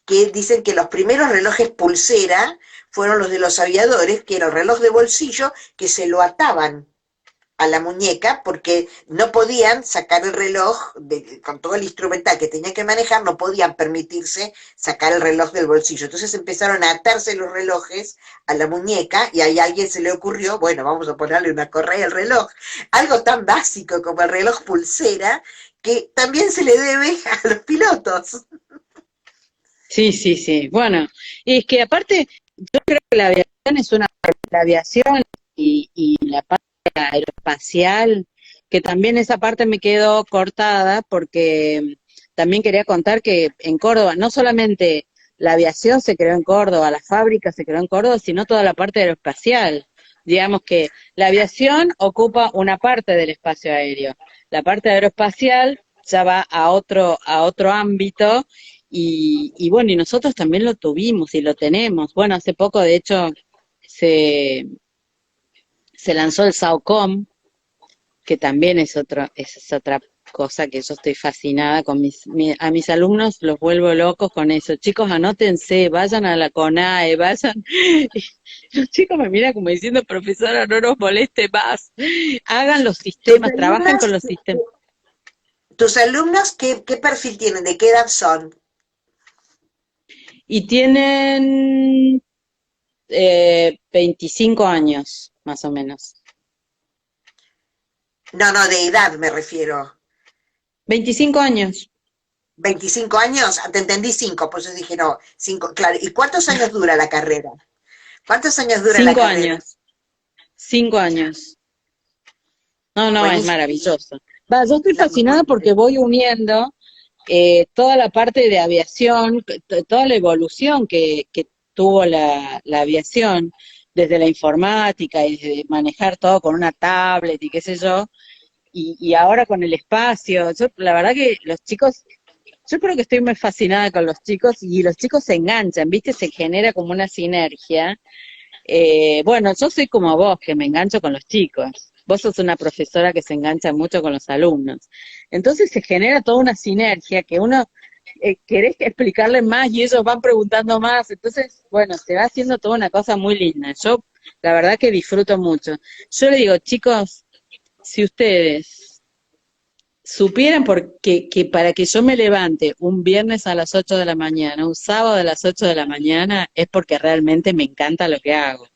que dicen que los primeros relojes pulsera fueron los de los aviadores, que era el reloj de bolsillo que se lo ataban a la muñeca porque no podían sacar el reloj con todo el instrumental que tenía que manejar, no podían permitirse sacar el reloj del bolsillo. Entonces empezaron a atarse los relojes a la muñeca y ahí a alguien se le ocurrió, bueno, vamos a ponerle una correa al reloj. Algo tan básico como el reloj pulsera que también se le debe a los pilotos. Sí, sí, sí. Bueno, y es que aparte, yo creo que la aviación es la aviación y la parte aeroespacial, que también esa parte me quedó cortada porque también quería contar que en Córdoba no solamente la aviación se creó en Córdoba, la fábrica se creó en Córdoba, sino toda la parte aeroespacial. Digamos que la aviación ocupa una parte del espacio aéreo. La parte aeroespacial ya va a otro ámbito y bueno, y nosotros también lo tuvimos y lo tenemos. Bueno, hace poco, de hecho, se, se lanzó el SAOCOM, que también es otra cosa que yo estoy fascinada con a mis alumnos los vuelvo locos con eso. Chicos, anótense, vayan a la CONAE, vayan. Los chicos me miran como diciendo, profesora, no nos moleste más. Hagan los ¿Tus sistemas, trabajen alumnos, con los sistemas. tus alumnos qué perfil tienen? ¿De qué edad son? Y tienen 25 años, más o menos. No, no, de edad me refiero. 25 años, 25 años, te entendí 5, pues yo dije no, 5, claro. ¿Y cuántos años dura la carrera? ¿Cuántos años dura la 5 carrera? años, 5 años. No, no, es Buenísimo. maravilloso. Va, yo estoy No, fascinada porque voy uniendo toda la parte de aviación, toda la evolución que tuvo la aviación, desde la informática y desde manejar todo con una tablet y qué sé yo, y ahora con el espacio. Yo, la verdad que los chicos, yo creo que estoy muy fascinada con los chicos y los chicos se enganchan, ¿viste? Se genera como una sinergia. Bueno, yo soy como vos, que me engancho con los chicos. Vos sos una profesora que se engancha mucho con los alumnos. Entonces se genera toda una sinergia que uno querés explicarle más y ellos van preguntando más. Entonces, bueno, se va haciendo toda una cosa muy linda. Yo, la verdad que disfruto mucho. Yo le digo, chicos, si ustedes supieran que para que yo me levante un viernes a las 8 de la mañana, un sábado a las 8 de la mañana, es porque realmente me encanta lo que hago.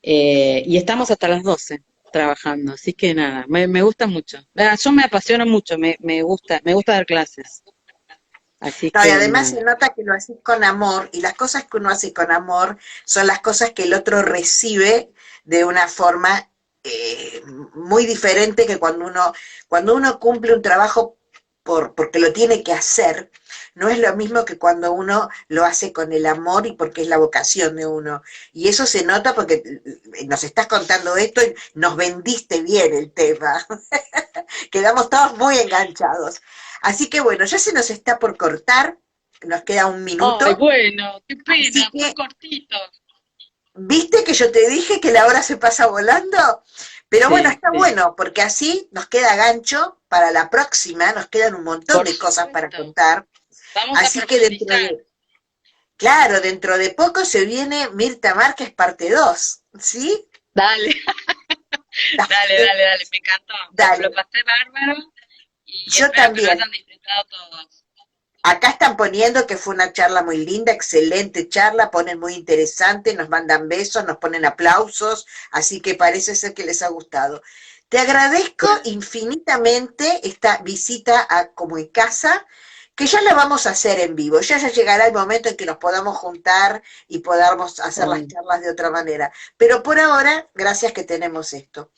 Y estamos hasta las 12 trabajando, así que nada, me gusta mucho. Yo me apasiono mucho, me gusta dar clases, así No, y que además nada. se nota que lo haces con amor y las cosas que uno hace con amor son las cosas que el otro recibe de una forma eh, muy diferente que cuando uno cumple un trabajo porque lo tiene que hacer, no es lo mismo que cuando uno lo hace con el amor y porque es la vocación de uno. Y eso se nota porque nos estás contando esto y nos vendiste bien el tema. Quedamos todos muy enganchados. Así que bueno, ya se nos está por cortar, nos queda un Ay, minuto, bueno, qué así pena, fue que, cortito. ¿viste que yo te dije que la hora se pasa volando? Pero bueno, Sí, está sí, bueno, porque así nos queda gancho para la próxima, nos quedan un montón por de cosas para supuesto. contar, Vamos a así que profundizar. claro, dentro de poco se viene Mirta Márquez parte 2, ¿sí? Dale, Dale, dale, me encantó. Lo dale. pasé bárbaro y Yo espero que lo también. hayan disfrutado todos. Acá están poniendo que fue una charla muy linda, excelente charla, ponen muy interesante, nos mandan besos, nos ponen aplausos, así que parece ser que les ha gustado. Te agradezco infinitamente esta visita a Como en Casa, que ya la vamos a hacer en vivo, ya llegará el momento en que nos podamos juntar y podamos hacer las charlas de otra manera. Pero por ahora, gracias que tenemos esto.